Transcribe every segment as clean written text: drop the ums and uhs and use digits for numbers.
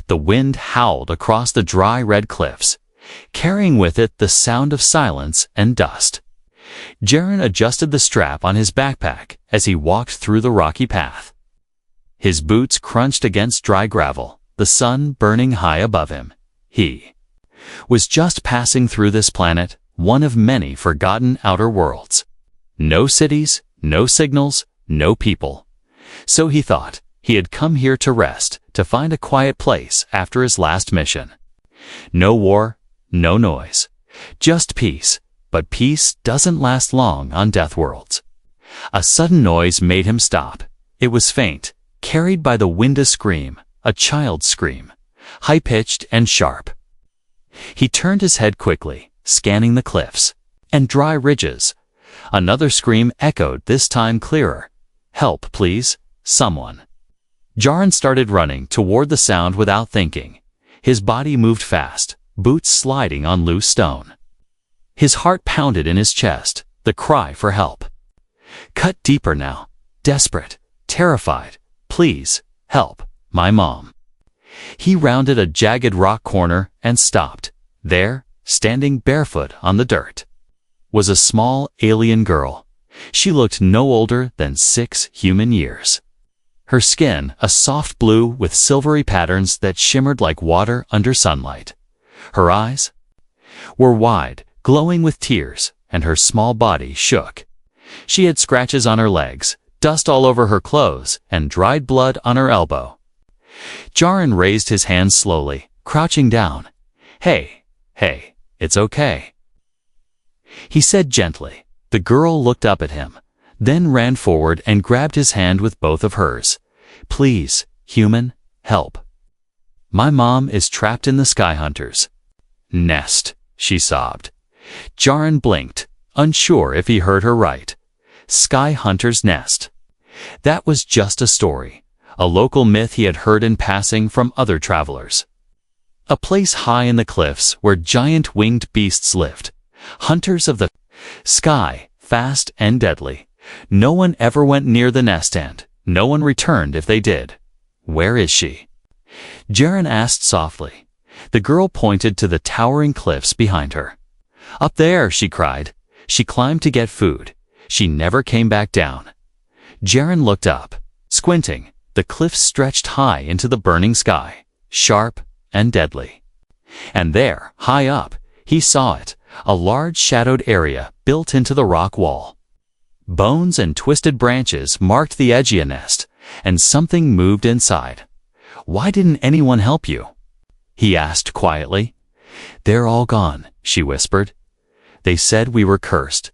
The wind howled across the dry red cliffs, carrying with it the sound of silence and dust. Jaren adjusted the strap on his backpack as he walked through the rocky path. His boots crunched against dry gravel, the sun burning high above him. He was just passing through this planet, one of many forgotten outer worlds. No cities, no signals, no people. So he thought. He had come here to rest, to find a quiet place after his last mission. No war, no noise. Just peace. But peace doesn't last long on death worlds. A sudden noise made him stop. It was faint, carried by the wind, a scream, a child's scream, high-pitched and sharp. He turned his head quickly, scanning the cliffs and dry ridges. Another scream echoed, this time clearer. "Help, please, someone." Jaren started running toward the sound without thinking. His body moved fast, boots sliding on loose stone. His heart pounded in his chest, the cry for help. Cut deeper now, desperate, terrified. "Please, help, my mom." He rounded a jagged rock corner and stopped. There, standing barefoot on the dirt, was a small alien girl. She looked no older than 6 human years. Her skin, a soft blue with silvery patterns that shimmered like water under sunlight. Her eyes were wide, glowing with tears, and her small body shook. She had scratches on her legs, dust all over her clothes, and dried blood on her elbow. Jaren raised his hands slowly, crouching down. Hey, it's okay," he said gently. The girl looked up at him, then ran forward and grabbed his hand with both of hers. "Please, human, help. My mom is trapped in the Sky Hunter's nest," she sobbed. Jaren blinked, unsure if he heard her right. Sky Hunter's nest. That was just a story, a local myth he had heard in passing from other travelers. A place high in the cliffs where giant winged beasts lived, hunters of the sky, fast and deadly. No one ever went near the nest and no one returned if they did. "Where is she?" Jaren asked softly. The girl pointed to the towering cliffs behind her. "Up there," she cried. "She climbed to get food. She never came back down." Jaren looked up, squinting. The cliffs stretched high into the burning sky, sharp and deadly. And there, high up, he saw it, a large shadowed area built into the rock wall. Bones and twisted branches marked the edge of the nest, and something moved inside. "Why didn't anyone help you?" he asked quietly. "They're all gone," she whispered. "They said we were cursed.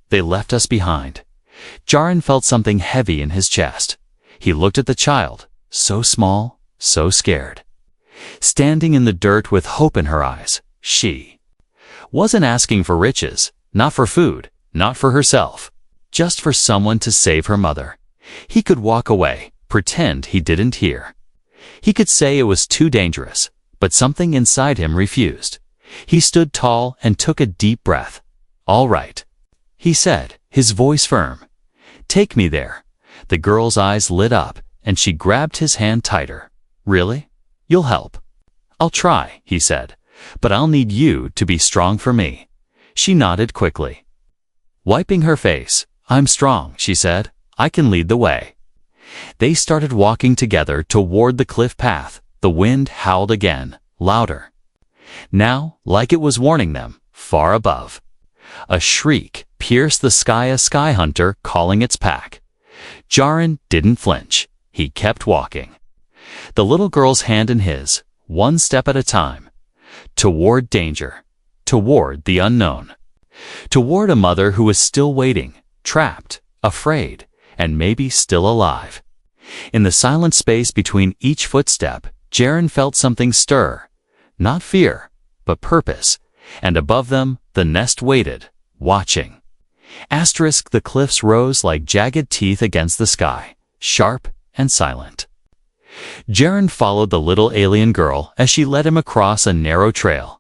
They left us behind." Jaren felt something heavy in his chest. He looked at the child, so small, so scared. Standing in the dirt with hope in her eyes, she wasn't asking for riches, not for food, not for herself, just for someone to save her mother. He could walk away, pretend he didn't hear. He could say it was too dangerous, but something inside him refused. He stood tall and took a deep breath. "All right," he said, his voice firm. "Take me there." The girl's eyes lit up, and she grabbed his hand tighter. "Really? You'll help?" "I'll try," he said, "but I'll need you to be strong for me." She nodded quickly. Wiping her face, "I'm strong," she said. "I can lead the way." They started walking together toward the cliff path. The wind howled again, louder. Now, like it was warning them, far above. A shriek pierced the sky, a sky hunter calling its pack. Jaren didn't flinch. He kept walking, the little girl's hand in his, one step at a time, toward danger, toward the unknown, toward a mother who was still waiting, trapped, afraid, and maybe still alive. In the silent space between each footstep, Jaren felt something stir, not fear, but purpose, and above them, the nest waited, watching. The cliffs rose like jagged teeth against the sky, sharp and silent. Jaren followed the little alien girl as she led him across a narrow trail.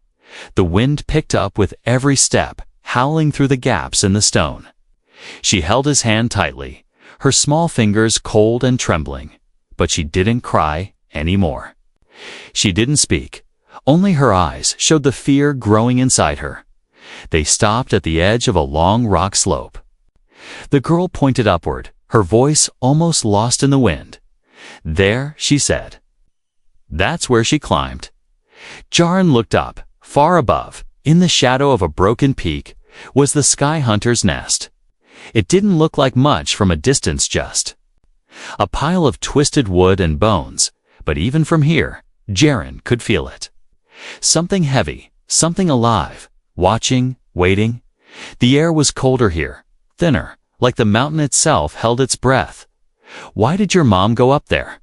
The wind picked up with every step, howling through the gaps in the stone. She held his hand tightly, her small fingers cold and trembling, but she didn't cry anymore. She didn't speak. Only her eyes showed the fear growing inside her. They stopped at the edge of a long rock slope. The girl pointed upward, her voice almost lost in the wind. "There," she said. That's where she climbed. Jaren looked up. Far above, in the shadow of a broken peak, was the sky hunter's nest. It didn't look like much from a distance, just a pile of twisted wood and bones, but even from here, Jaren could feel it. Something heavy, something alive, watching, waiting. The air was colder here, thinner, like the mountain itself held its breath. "Why did your mom go up there?"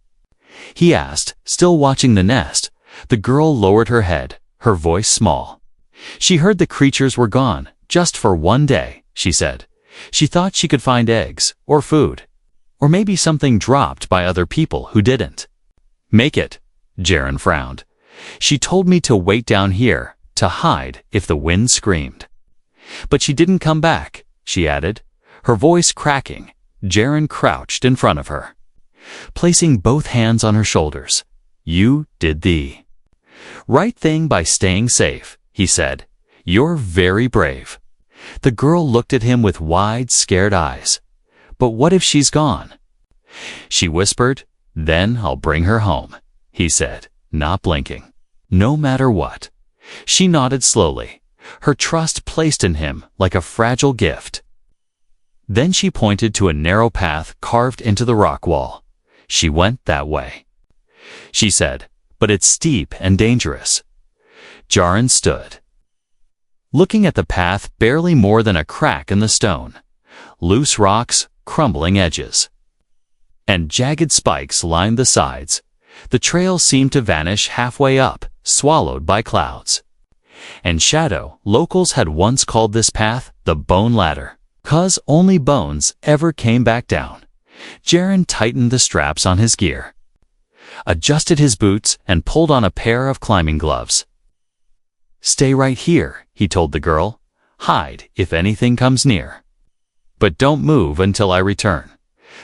he asked, still watching the nest. The girl lowered her head, her voice small. She heard the creatures were gone, just for one day, she said. She thought she could find eggs, or food, or maybe something dropped by other people who didn't. "Make it," Jaren frowned. "She told me to wait down here, to hide if the wind screamed." "But she didn't come back," she added, her voice cracking. Jaren crouched in front of her, placing both hands on her shoulders. "You did the right thing by staying safe," he said. "You're very brave." The girl looked at him with wide, scared eyes. "But what if she's gone?" She whispered. "Then I'll bring her home," he said, not blinking. "No matter what." She nodded slowly, her trust placed in him like a fragile gift. Then she pointed to a narrow path carved into the rock wall. "She went that way," she said, "but it's steep and dangerous." Jaren stood, looking at the path, barely more than a crack in the stone. Loose rocks, crumbling edges, and jagged spikes lined the sides. The trail seemed to vanish halfway up, swallowed by clouds. And shadow, locals had once called this path the Bone Ladder, 'cause only bones ever came back down. Jaren tightened the straps on his gear, adjusted his boots, and pulled on a pair of climbing gloves. "Stay right here," he told the girl. "Hide if anything comes near. But don't move until I return."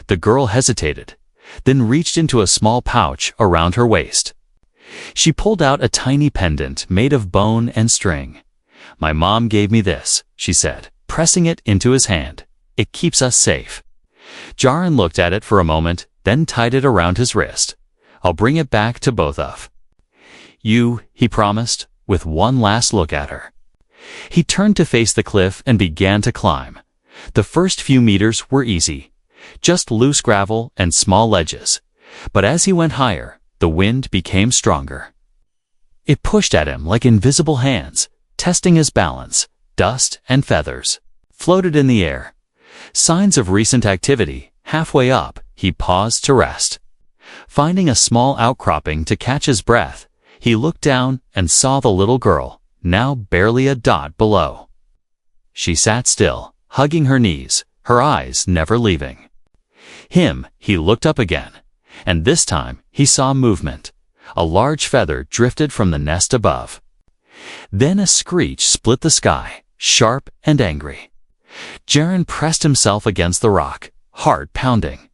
The girl hesitated, then reached into a small pouch around her waist. She pulled out a tiny pendant made of bone and string. "My mom gave me this," she said, pressing it into his hand. "It keeps us safe." Jaren looked at it for a moment, then tied it around his wrist. "I'll bring it back to both of you," he promised, with one last look at her. He turned to face the cliff and began to climb. The first few meters were easy, just loose gravel and small ledges. But as he went higher, the wind became stronger. It pushed at him like invisible hands, testing his balance. Dust and feathers floated in the air, signs of recent activity. Halfway up, he paused to rest. Finding a small outcropping to catch his breath, he looked down and saw the little girl, now barely a dot below. She sat still, hugging her knees, her eyes never leaving him. He looked up again, and this time he saw movement. A large feather drifted from the nest above. Then a screech split the sky, sharp and angry. Jaren pressed himself against the rock, heart pounding.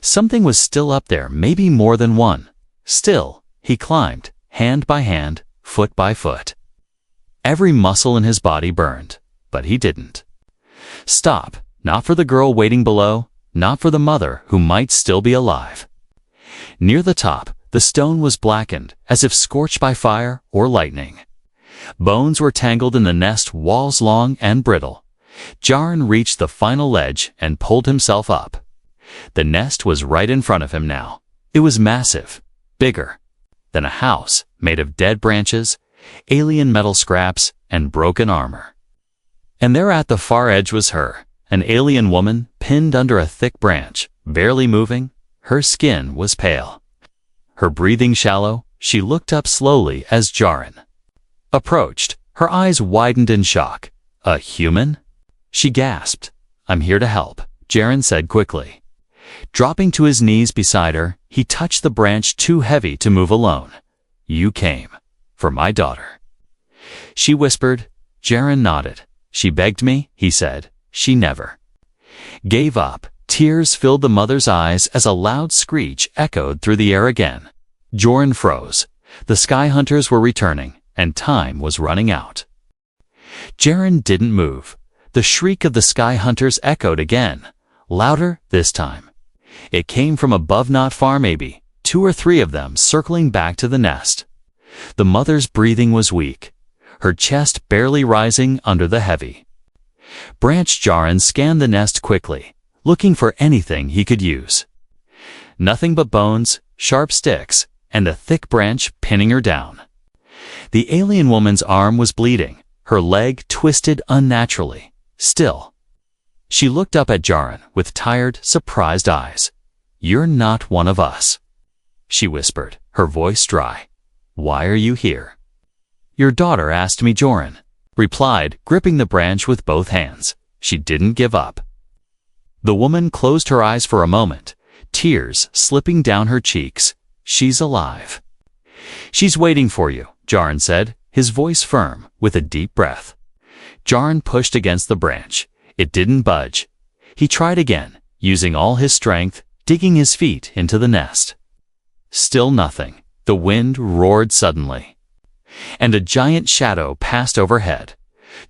Something was still up there, maybe more than one. Still, he climbed, hand by hand, foot by foot. Every muscle in his body burned, but he didn't stop, not for the girl waiting below, not for the mother who might still be alive. Near the top, the stone was blackened, as if scorched by fire or lightning. Bones were tangled in the nest walls, long and brittle. Jaren reached the final ledge and pulled himself up. The nest was right in front of him now. It was massive, bigger than a house, made of dead branches, alien metal scraps, and broken armor. And there at the far edge was her, an alien woman pinned under a thick branch, barely moving. Her skin was pale, her breathing shallow. She looked up slowly as Jaren approached. Her eyes widened in shock. "A human?" she gasped. "I'm here to help," Jaren said quickly. Dropping to his knees beside her, he touched the branch too heavy to move alone. "You came for my daughter," she whispered. Jaren nodded. "She begged me," he said. "She never gave up." Tears filled the mother's eyes as a loud screech echoed through the air again. Jaren froze. The sky hunters were returning, and time was running out. Jaren didn't move. The shriek of the sky hunters echoed again, louder this time. It came from above, not far maybe, 2 or 3 of them circling back to the nest. The mother's breathing was weak, her chest barely rising under the heavy branch. Jaren scanned the nest quickly, looking for anything he could use. Nothing but bones, sharp sticks, and a thick branch pinning her down. The alien woman's arm was bleeding, her leg twisted unnaturally. Still, she looked up at Jaren with tired, surprised eyes. "You're not one of us," she whispered, her voice dry. "Why are you here?" "Your daughter asked me," Jaren replied, gripping the branch with both hands. She didn't give up. The woman closed her eyes for a moment, tears slipping down her cheeks. "She's alive." "She's waiting for you," Jaren said, his voice firm, with a deep breath. Jaren pushed against the branch. It didn't budge. He tried again, using all his strength, digging his feet into the nest. Still nothing. The wind roared suddenly, and a giant shadow passed overhead.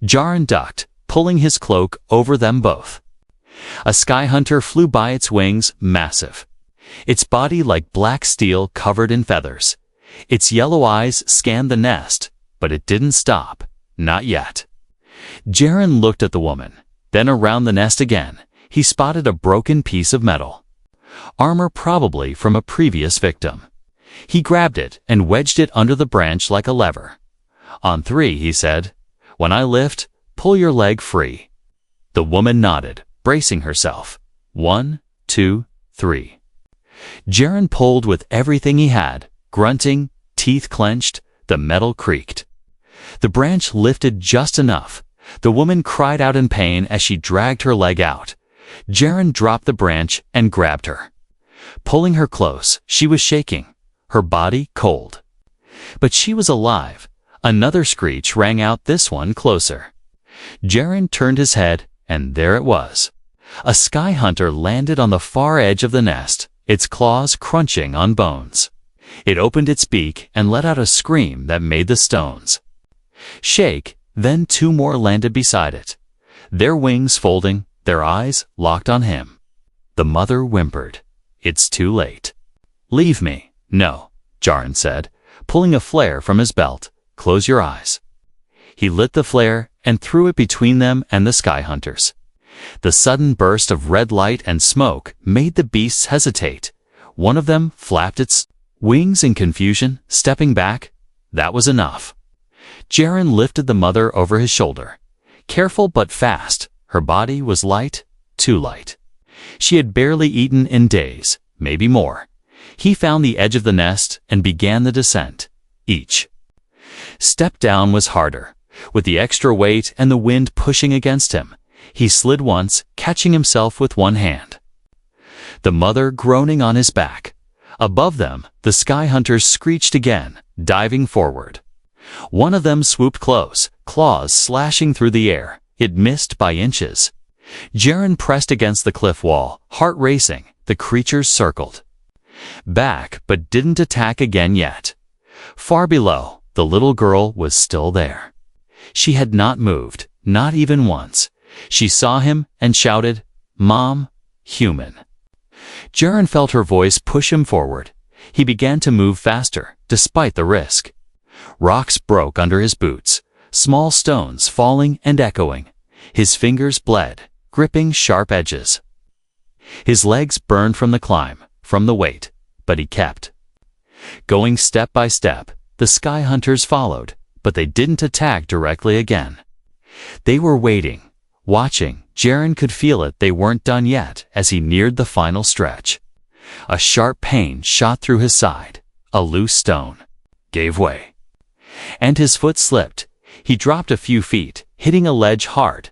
Jaren ducked, pulling his cloak over them both. A sky hunter flew by, its wings massive, its body like black steel covered in feathers. Its yellow eyes scanned the nest, but it didn't stop. Not yet. Jaren looked at the woman, then around the nest again. He spotted a broken piece of metal. Armor, probably from a previous victim. He grabbed it and wedged it under the branch like a lever. "On 3, he said. "When I lift, pull your leg free." The woman nodded, bracing herself. 1, 2, 3. Jaren pulled with everything he had, grunting, teeth clenched. The metal creaked. The branch lifted just enough. The woman cried out in pain as she dragged her leg out. Jaren dropped the branch and grabbed her. Pulling her close, she was shaking, her body cold. But she was alive. Another screech rang out, this one closer. Jaren turned his head, and there it was. A sky hunter landed on the far edge of the nest, its claws crunching on bones. It opened its beak and let out a scream that made the stones shake. Then 2 more landed beside it, their wings folding, their eyes locked on him. The mother whimpered. "It's too late." "Leave me." "No," Jaren said, pulling a flare from his belt. "Close your eyes." He lit the flare and threw it between them and the sky hunters. The sudden burst of red light and smoke made the beasts hesitate. One of them flapped its wings in confusion, stepping back. That was enough. Jaren lifted the mother over his shoulder. Careful but fast. Her body was light, too light. She had barely eaten in days, maybe more. He found the edge of the nest and began the descent. Each step down was harder, with the extra weight and the wind pushing against him. He slid once, catching himself with one hand. The mother groaning on his back. Above them, the sky hunters screeched again, diving forward. One of them swooped close, claws slashing through the air. It missed by inches. Jaren pressed against the cliff wall, heart racing. The creatures circled back, but didn't attack again yet. Far below, the little girl was still there. She had not moved, not even once. She saw him and shouted, "Mom, human." Jaren felt her voice push him forward. He began to move faster, despite the risk. Rocks broke under his boots, small stones falling and echoing. His fingers bled, gripping sharp edges. His legs burned from the climb, from the weight, but he kept going step by step. The sky hunters followed, but they didn't attack directly again. They were waiting, watching. Jaren could feel it. They weren't done yet. As he neared the final stretch, a sharp pain shot through his side. A loose stone gave way, and his foot slipped. He dropped a few feet, hitting a ledge hard.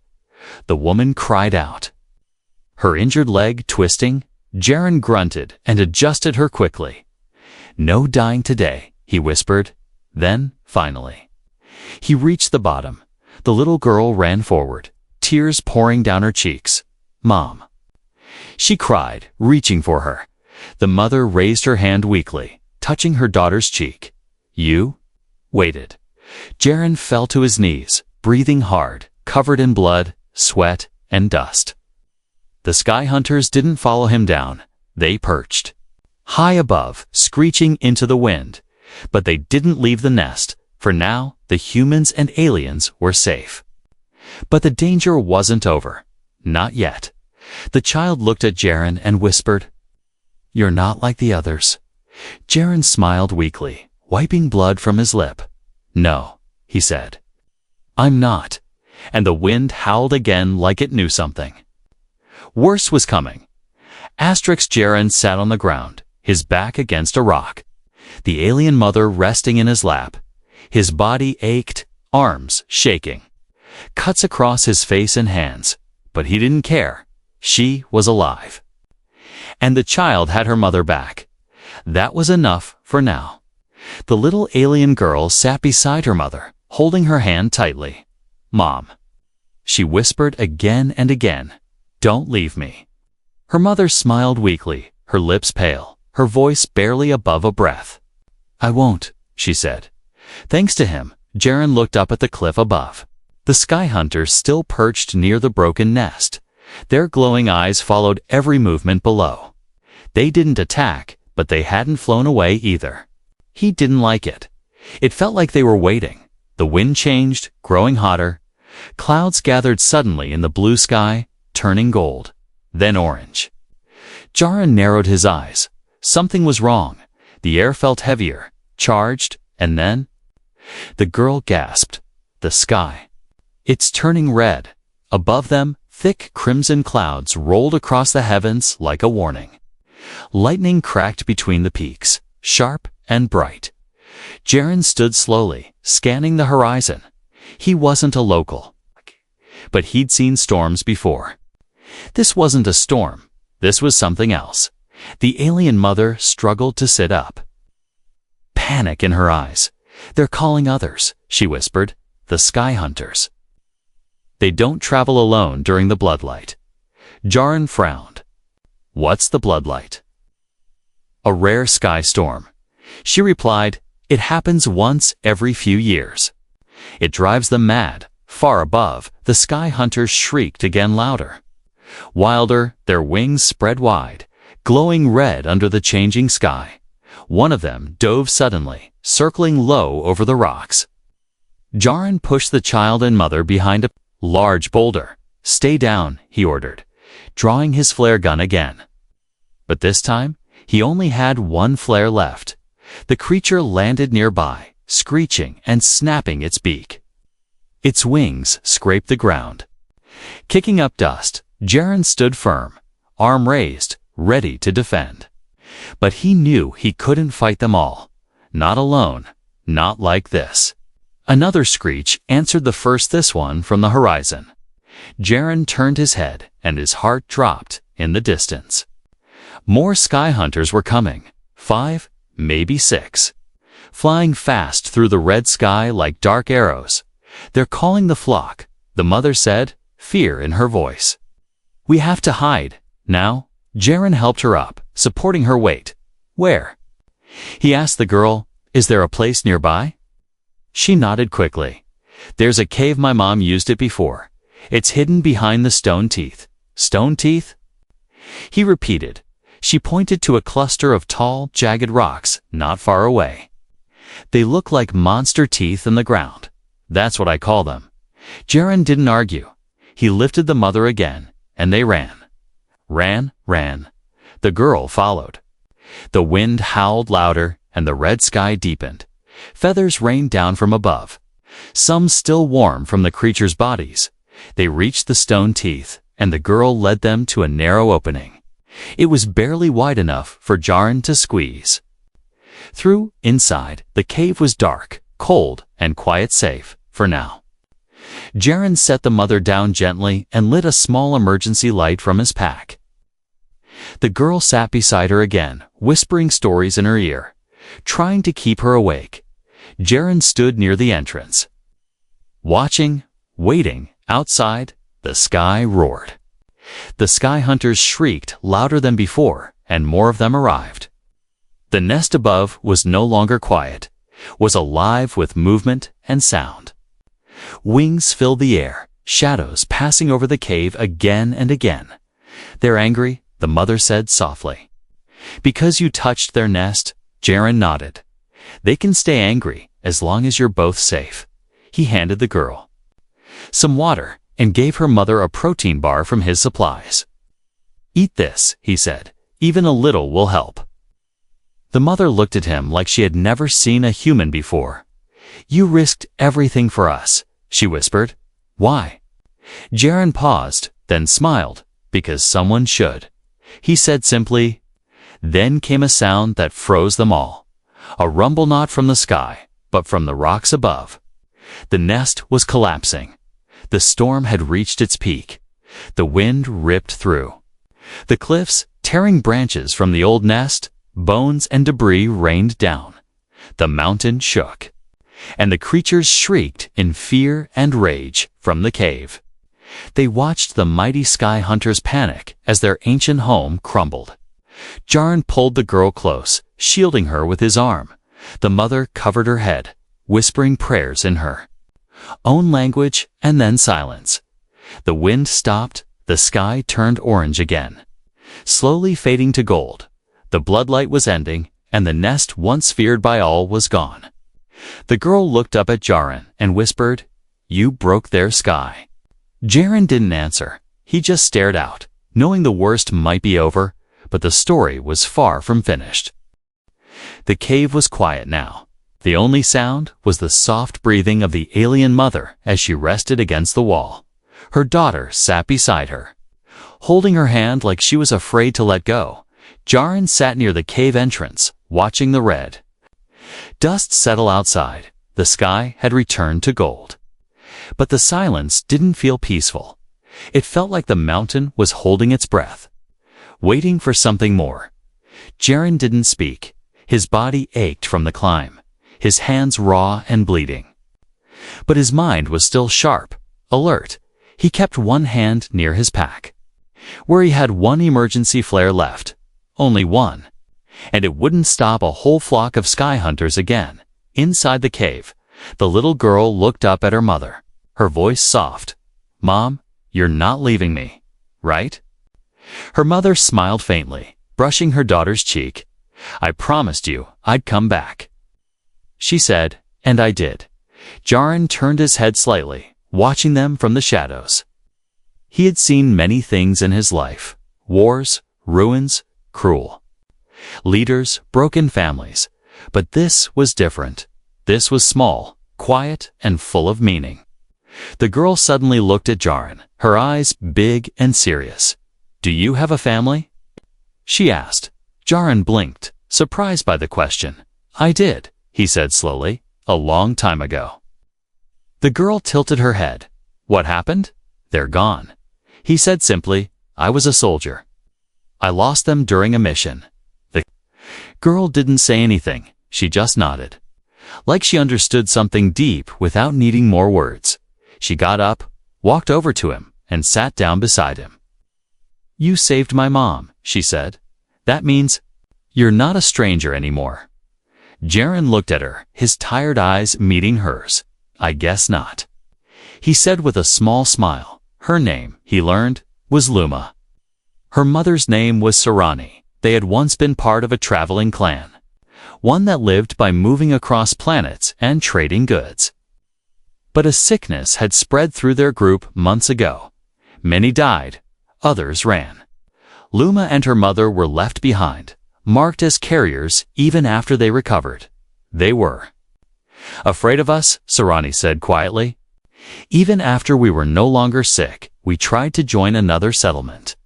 The woman cried out, her injured leg twisting. Jaren grunted and adjusted her quickly. "No dying today," he whispered. Then, finally, he reached the bottom. The little girl ran forward, tears pouring down her cheeks. "Mom," she cried, reaching for her. The mother raised her hand weakly, touching her daughter's cheek. You waited. Jaren fell to his knees, breathing hard, covered in blood, sweat, and dust. The sky hunters didn't follow him down. They perched high above, screeching into the wind. But they didn't leave the nest, for now the humans and aliens were safe. But the danger wasn't over. Not yet. The child looked at Jaren and whispered, "You're not like the others." Jaren smiled weakly, wiping blood from his lip. "No," he said. "I'm not." And the wind howled again like it knew something. Worse was coming. Jaren sat on the ground, his back against a rock. The alien mother resting in his lap. His body ached, arms shaking. Cuts across his face and hands. But he didn't care. She was alive. And the child had her mother back. That was enough for now. The little alien girl sat beside her mother, holding her hand tightly. "Mom," she whispered again and again, "don't leave me." Her mother smiled weakly, her lips pale, her voice barely above a breath. "I won't," she said. Thanks to him, Jaren looked up at the cliff above. The sky hunters still perched near the broken nest. Their glowing eyes followed every movement below. They didn't attack, but they hadn't flown away either. He didn't like it. It felt like they were waiting. The wind changed, growing hotter. Clouds gathered suddenly in the blue sky, turning gold, then orange. Jaren narrowed his eyes. Something was wrong. The air felt heavier, charged, and then the girl gasped. The sky. "It's turning red." Above them, thick crimson clouds rolled across the heavens like a warning. Lightning cracked between the peaks, sharp and bright. Jaren stood slowly, scanning the horizon. He wasn't a local, but he'd seen storms before. This wasn't a storm. This was something else. The alien mother struggled to sit up. Panic in her eyes. "They're calling others," she whispered. "The sky hunters. They don't travel alone during the bloodlight." Jaren frowned. "What's the bloodlight?" "A rare sky storm." She replied, "It happens once every few years." "It drives them mad." Far above, the sky hunters shrieked again louder. Wilder, their wings spread wide, glowing red under the changing sky. One of them dove suddenly, circling low over the rocks. Jaren pushed the child and mother behind a large boulder. "Stay down," he ordered, drawing his flare gun again. But this time, he only had one flare left. The creature landed nearby, screeching and snapping its beak. Its wings scraped the ground. Kicking up dust, Jaren stood firm, arm raised, ready to defend. But he knew he couldn't fight them all. Not alone, not like this. Another screech answered the first, this one from the horizon. Jaren turned his head, and his heart dropped in the distance. More sky hunters were coming. 5, maybe 6. Flying fast through the red sky like dark arrows. "They're calling the flock," the mother said, fear in her voice. "We have to hide." Now, Jaren helped her up, supporting her weight. "Where?" He asked the girl, "Is there a place nearby?" She nodded quickly. "There's a cave, my mom used it before. It's hidden behind the stone teeth." "Stone teeth?" He repeated. She pointed to a cluster of tall, jagged rocks not far away. "They look like monster teeth in the ground. That's what I call them." Jaren didn't argue. He lifted the mother again, and they ran. Ran. The girl followed. The wind howled louder, and the red sky deepened. Feathers rained down from above, some still warm from the creatures' bodies. They reached the stone teeth, and the girl led them to a narrow opening. It was barely wide enough for Jaren to squeeze through. Inside, the cave was dark, cold, and quiet, safe, for now. Jaren set the mother down gently and lit a small emergency light from his pack. The girl sat beside her again, whispering stories in her ear, trying to keep her awake. Jaren stood near the entrance, watching, waiting. Outside, the sky roared. The sky hunters shrieked louder than before, and more of them arrived. The nest above was no longer quiet. was alive with movement and sound. Wings filled the air, shadows passing over the cave again and again. "They're angry," the mother said softly. "Because you touched their nest," Jaren nodded. "They can stay angry as long as you're both safe." He handed the girl some water and gave her mother a protein bar from his supplies. "Eat this," he said. "Even a little will help." The mother looked at him like she had never seen a human before. "You risked everything for us," she whispered. "Why?" Jaren paused, then smiled. "Because someone should." He said simply. Then came a sound that froze them all. A rumble not from the sky, but from the rocks above. The nest was collapsing. The storm had reached its peak. The wind ripped through the cliffs, tearing branches from the old nest. Bones and debris rained down. The mountain shook, and the creatures shrieked in fear and rage from the cave. They watched the mighty sky hunters panic as their ancient home crumbled. Jaren pulled the girl close, shielding her with his arm. The mother covered her head, whispering prayers in her own language, and then silence. The wind stopped, the sky turned orange again, slowly fading to gold. The bloodlight was ending, and the nest once feared by all was gone. The girl looked up at Jaren and whispered, "You broke their sky." Jaren didn't answer. He just stared out, knowing the worst might be over, but the story was far from finished. The cave was quiet now. The only sound was the soft breathing of the alien mother as she rested against the wall. Her daughter sat beside her, holding her hand like she was afraid to let go. Jaren sat near the cave entrance, watching the red dust settle outside. The sky had returned to gold. But the silence didn't feel peaceful. It felt like the mountain was holding its breath, waiting for something more. Jaren didn't speak. His body ached from the climb, his hands raw and bleeding. But his mind was still sharp, alert. He kept one hand near his pack, where he had one emergency flare left. Only one. And it wouldn't stop a whole flock of sky hunters again. Inside the cave, the little girl looked up at her mother, her voice soft. "Mom, you're not leaving me, right?" Her mother smiled faintly, brushing her daughter's cheek. "I promised you I'd come back," she said, "and I did." Jaren turned his head slightly, watching them from the shadows. He had seen many things in his life: wars, ruins, cruel leaders, broken families. But this was different. This was small, quiet, and full of meaning. The girl suddenly looked at Jaren, her eyes big and serious. "Do you have a family?" she asked. Jaren blinked, surprised by the question. "I did," he said slowly, "a long time ago." The girl tilted her head. "What happened?" "They're gone," he said simply. "I was a soldier. I lost them during a mission." The girl didn't say anything. She just nodded, like she understood something deep without needing more words. She got up, walked over to him, and sat down beside him. "You saved my mom," she said. "That means you're not a stranger anymore." Jaren looked at her, his tired eyes meeting hers. "I guess not," he said with a small smile. Her name, he learned, was Luma. Her mother's name was Sarani. They had once been part of a traveling clan, one that lived by moving across planets and trading goods. But a sickness had spread through their group months ago. Many died, others ran. Luma and her mother were left behind, marked as carriers even after they recovered. They were afraid of us, Sarani said quietly. Even after we were no longer sick, we tried to join another settlement.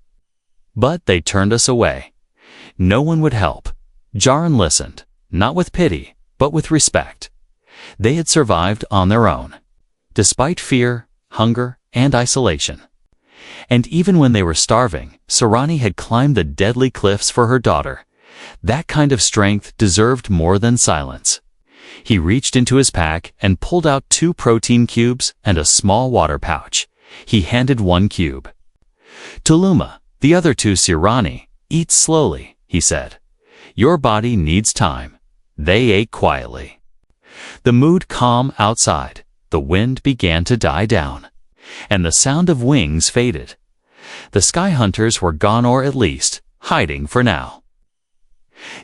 But they turned us away. No one would help. Jaren listened, not with pity, but with respect. They had survived on their own, despite fear, hunger, and isolation. And even when they were starving, Sarani had climbed the deadly cliffs for her daughter. That kind of strength deserved more than silence. He reached into his pack and pulled out 2 protein cubes and a small water pouch. He handed 1 cube to Luma, the other to Sarani. "Eat slowly," he said. "Your body needs time." They ate quietly. The mood calm outside, the wind began to die down, and the sound of wings faded. The sky hunters were gone, or at least hiding for now.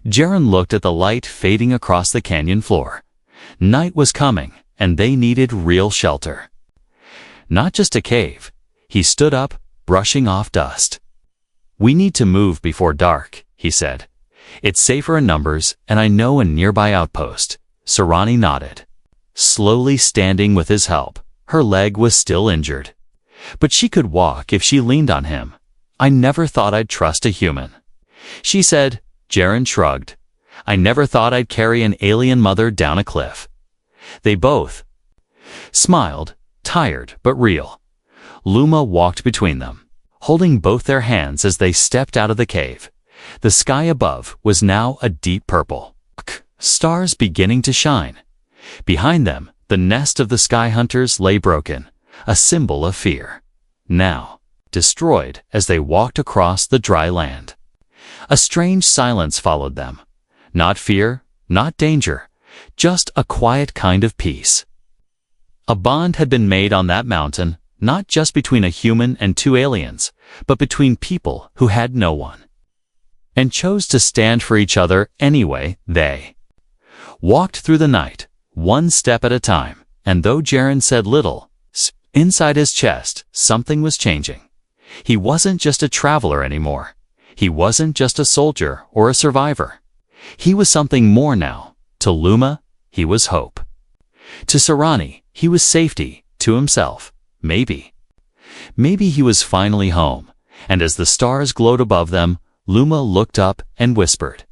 Jaren looked at the light fading across the canyon floor. Night was coming, and they needed real shelter. Not just a cave. He stood up, brushing off dust. "We need to move before dark," he said. "It's safer in numbers, and I know a nearby outpost." Sarani nodded. Slowly standing with his help, her leg was still injured. But she could walk if she leaned on him. "I never thought I'd trust a human," she said. Jaren shrugged. "I never thought I'd carry an alien mother down a cliff." They both smiled, tired but real. Luma walked between them, holding both their hands as they stepped out of the cave. The sky above was now a deep purple, stars beginning to shine. Behind them, the nest of the sky hunters lay broken, a symbol of fear. Now, destroyed as they walked across the dry land. A strange silence followed them. Not fear, not danger, just a quiet kind of peace. A bond had been made on that mountain, not just between a human and two aliens, but between people who had no one, and chose to stand for each other anyway. They walked through the night, one step at a time, and though Jaren said little, inside his chest, something was changing. He wasn't just a traveler anymore. He wasn't just a soldier or a survivor. He was something more now. To Luma, he was hope. To Sarani, he was safety. To himself, maybe he was finally home. And as the stars glowed above them, Luma looked up and whispered,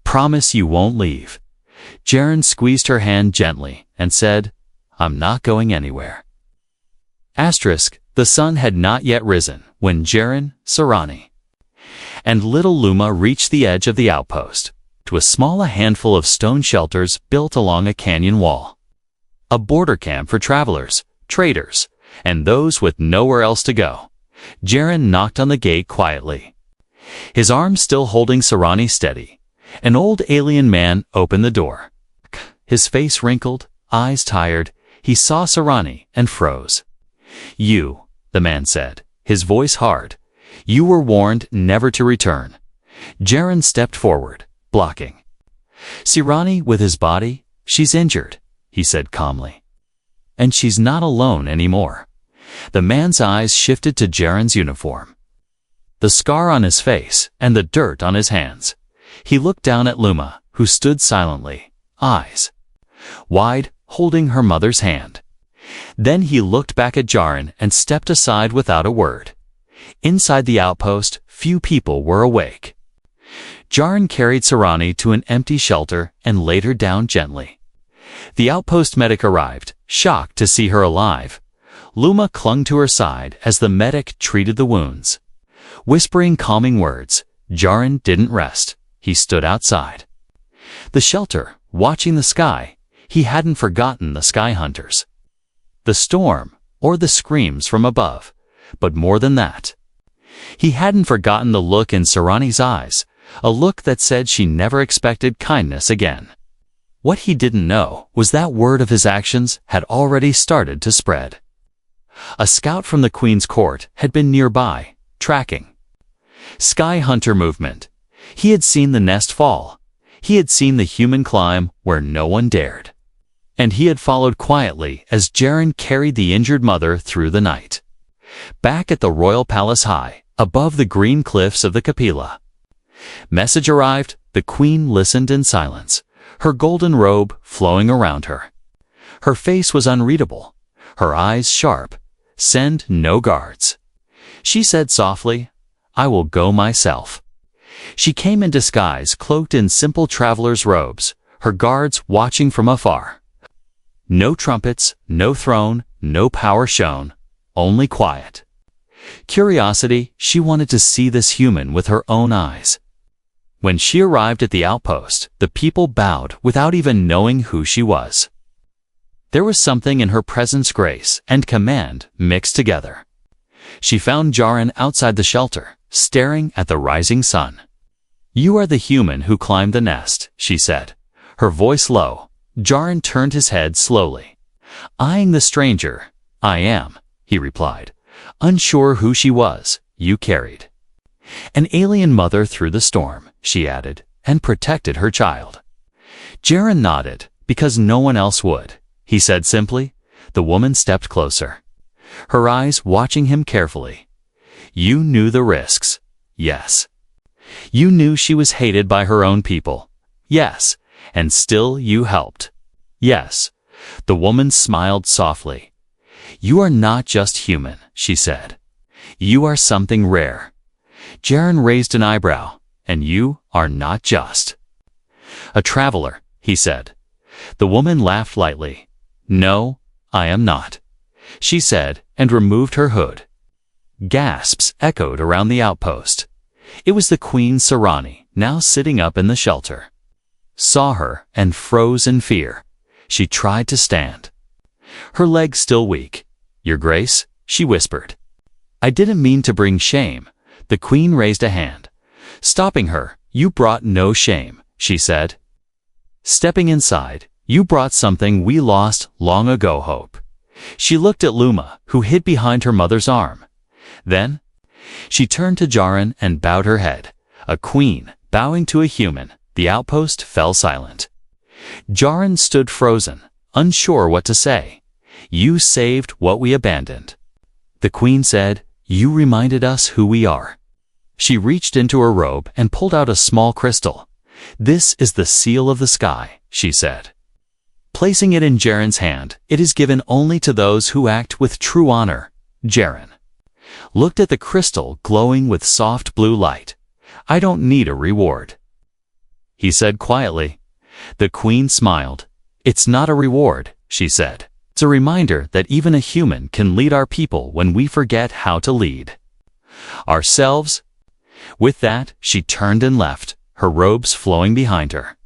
"Promise you won't leave." Jaren squeezed her hand gently and said, "I'm not going anywhere." The sun had not yet risen when Jaren, Sarani, and little Luma reached the edge of the outpost, to a handful of stone shelters built along a canyon wall. A border camp for travelers, traders, and those with nowhere else to go. Jaren knocked on the gate quietly, his arm still holding Sarani steady. An old alien man opened the door. His face wrinkled, eyes tired. He saw Sarani and froze. "You," the man said, his voice hard. "You were warned never to return." Jaren stepped forward, blocking. "Sarani with his body? She's injured," he said calmly. "And she's not alone anymore." The man's eyes shifted to Jaren's uniform, the scar on his face and the dirt on his hands. He looked down at Luma, who stood silently, eyes wide, holding her mother's hand. Then he looked back at Jaren and stepped aside without a word. Inside the outpost, few people were awake. Jaren carried Sarani to an empty shelter and laid her down gently. The outpost medic arrived, shocked to see her alive. Luma clung to her side as the medic treated the wounds. Whispering calming words, Jaren didn't rest. He stood outside the shelter, watching the sky. He hadn't forgotten the sky hunters, the storm, or the screams from above. But more than that, he hadn't forgotten the look in Sarani's eyes, a look that said she never expected kindness again. What he didn't know was that word of his actions had already started to spread. A scout from the Queen's court had been nearby, tracking sky hunter movement. He had seen the nest fall. He had seen the human climb where no one dared. And he had followed quietly as Jaren carried the injured mother through the night. Back at the royal palace high, above the green cliffs of the Capilla. Message arrived. The Queen listened in silence, her golden robe flowing around her. Her face was unreadable, her eyes sharp. "Send no guards," she said softly. "I will go myself." She came in disguise, cloaked in simple traveler's robes, her guards watching from afar. No trumpets, no throne, no power shown, only quiet. Curiosity. She wanted to see this human with her own eyes. When she arrived at the outpost, the people bowed without even knowing who she was. There was something in her presence, grace and command mixed together. She found Jaren outside the shelter, staring at the rising sun. "You are the human who climbed the nest," she said, her voice low. Jaren turned his head slowly. Eyeing the stranger, I am, he replied, unsure who she was, you carried. An alien mother through the storm, she added, and protected her child. Jaren nodded, because no one else would. He said simply. The woman stepped closer, her eyes watching him carefully. You knew the risks. Yes. You knew she was hated by her own people. Yes. And still you helped. Yes. The woman smiled softly. You are not just human, she said. You are something rare. Jaren raised an eyebrow. And you are not just a traveler, he said. The woman laughed lightly. No, I am not, she said, and removed her hood. Gasps echoed around the outpost. It was the Queen Sarani, now sitting up in the shelter. Saw her and froze in fear. She tried to stand, her legs still weak. Your Grace, she whispered. I didn't mean to bring shame. The Queen raised a hand. Stopping her, you brought no shame, she said. Stepping inside, you brought something we lost long ago, hope. She looked at Luma, who hid behind her mother's arm. Then, she turned to Jaren and bowed her head. A queen, bowing to a human. The outpost fell silent. Jaren stood frozen, unsure what to say. You saved what we abandoned. The queen said, you reminded us who we are. She reached into her robe and pulled out a small crystal. This is the seal of the sky, she said. Placing it in Jaren's hand, it is given only to those who act with true honor. Jaren looked at the crystal glowing with soft blue light. I don't need a reward, he said quietly. The queen smiled. It's not a reward, she said. It's a reminder that even a human can lead our people when we forget how to lead ourselves. With that, she turned and left, her robes flowing behind her.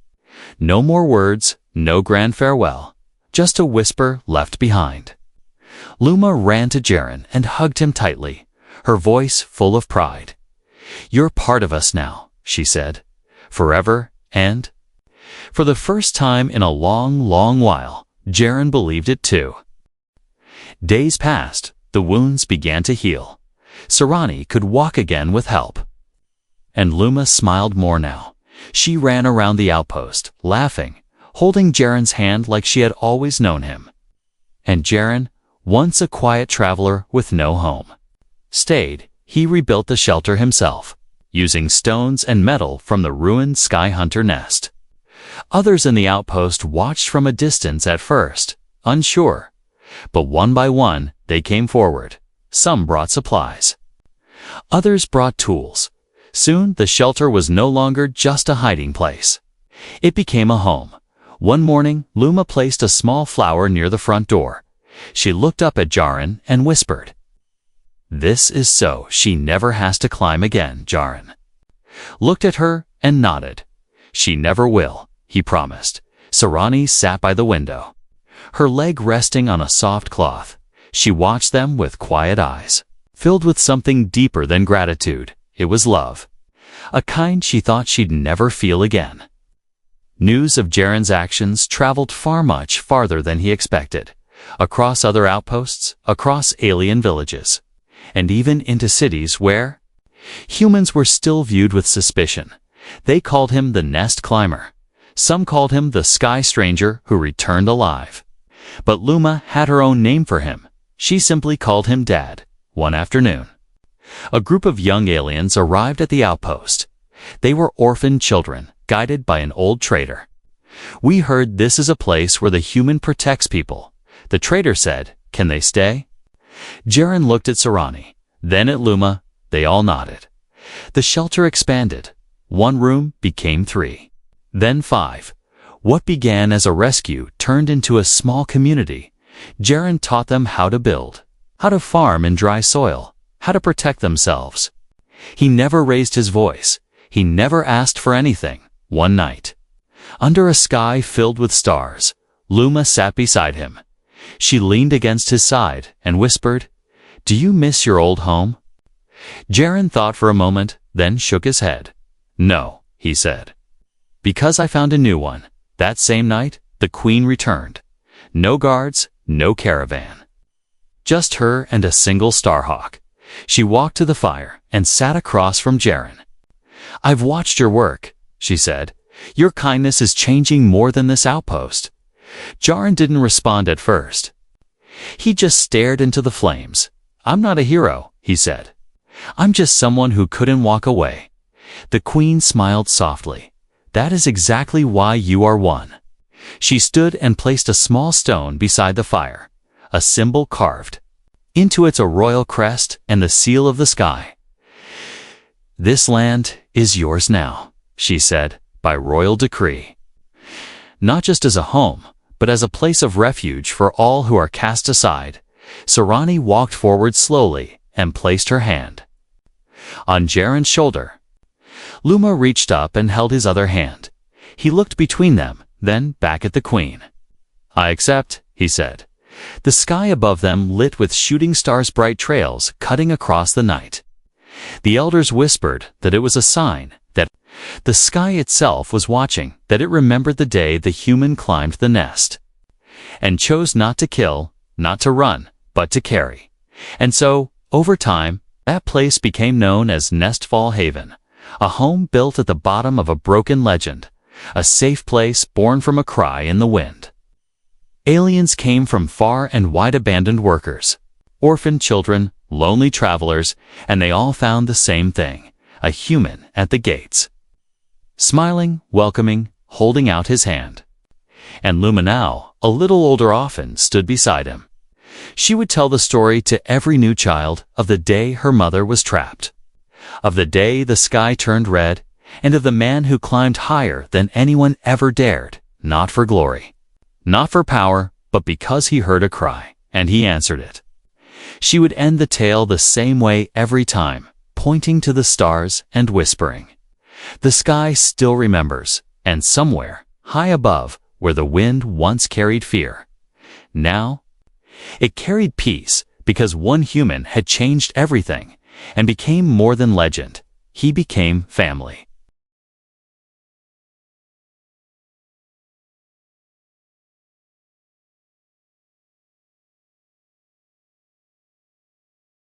No more words, no grand farewell, just a whisper left behind. Luma ran to Jaren and hugged him tightly, her voice full of pride. You're part of us now, she said, forever, and for the first time in a long, long while, Jaren believed it too. Days passed, the wounds began to heal. Sarani could walk again with help. And Luma smiled more now. She ran around the outpost, laughing, holding Jaren's hand like she had always known him. And Jaren, once a quiet traveler with no home, stayed. He rebuilt the shelter himself, using stones and metal from the ruined Sky Hunter nest. Others in the outpost watched from a distance at first, unsure. But one by one, they came forward. Some brought supplies. Others brought tools. Soon, the shelter was no longer just a hiding place. It became a home. One morning, Luma placed a small flower near the front door. She looked up at Jaren and whispered, This is so she never has to climb again. Jaren looked at her and nodded. She never will, he promised. Sarani sat by the window, her leg resting on a soft cloth. She watched them with quiet eyes, filled with something deeper than gratitude. It was love, a kind she thought she'd never feel again. News of Jaren's actions traveled much farther than he expected, across other outposts, across alien villages, and even into cities where humans were still viewed with suspicion. They called him the Nest Climber. Some called him the Sky Stranger who returned alive. But Luma had her own name for him. She simply called him Dad. One afternoon, a group of young aliens arrived at the outpost. They were orphaned children, guided by an old trader. We heard this is a place where the human protects people. The trader said, Can they stay? Jaren looked at Sarani, then at Luma. They all nodded. The shelter expanded. One room became 3, then 5. What began as a rescue turned into a small community. Jaren taught them how to build, how to farm in dry soil, how to protect themselves. He never raised his voice. He never asked for anything. One night, under a sky filled with stars, Luma sat beside him. She leaned against his side and whispered, Do you miss your old home? Jaren thought for a moment, then shook his head. No, he said. Because I found a new one. That same night, the queen returned. No guards, no caravan. Just her and a single starhawk. She walked to the fire and sat across from Jaren. "I've watched your work," she said. "Your kindness is changing more than this outpost." Jaren didn't respond at first. He just stared into the flames. "I'm not a hero," he said. "I'm just someone who couldn't walk away." The queen smiled softly. "That is exactly why you are one." She stood and placed a small stone beside the fire, a symbol carved. Into it a royal crest and the seal of the sky. "This land is yours now," she said, "by royal decree. Not just as a home, but as a place of refuge for all who are cast aside." Sarani walked forward slowly and placed her hand on Jaren's shoulder. Luma reached up and held his other hand. He looked between them, then back at the queen. "I accept," he said. The sky above them lit with shooting stars' bright trails cutting across the night. The elders whispered that it was a sign that the sky itself was watching, that it remembered the day the human climbed the nest and chose not to kill, not to run, but to carry. And so, over time, that place became known as Nestfall Haven, a home built at the bottom of a broken legend, a safe place born from a cry in the wind. Aliens came from far and wide, abandoned workers, orphaned children, lonely travelers, and they all found the same thing, a human at the gates. Smiling, welcoming, holding out his hand. And Luma now, a little older, often stood beside him. She would tell the story to every new child of the day her mother was trapped, of the day the sky turned red, and of the man who climbed higher than anyone ever dared, not for glory, not for power, but because he heard a cry, and he answered it. She would end the tale the same way every time, pointing to the stars and whispering. The sky still remembers, and somewhere, high above, where the wind once carried fear, now it carried peace, because one human had changed everything and became more than legend. He became family.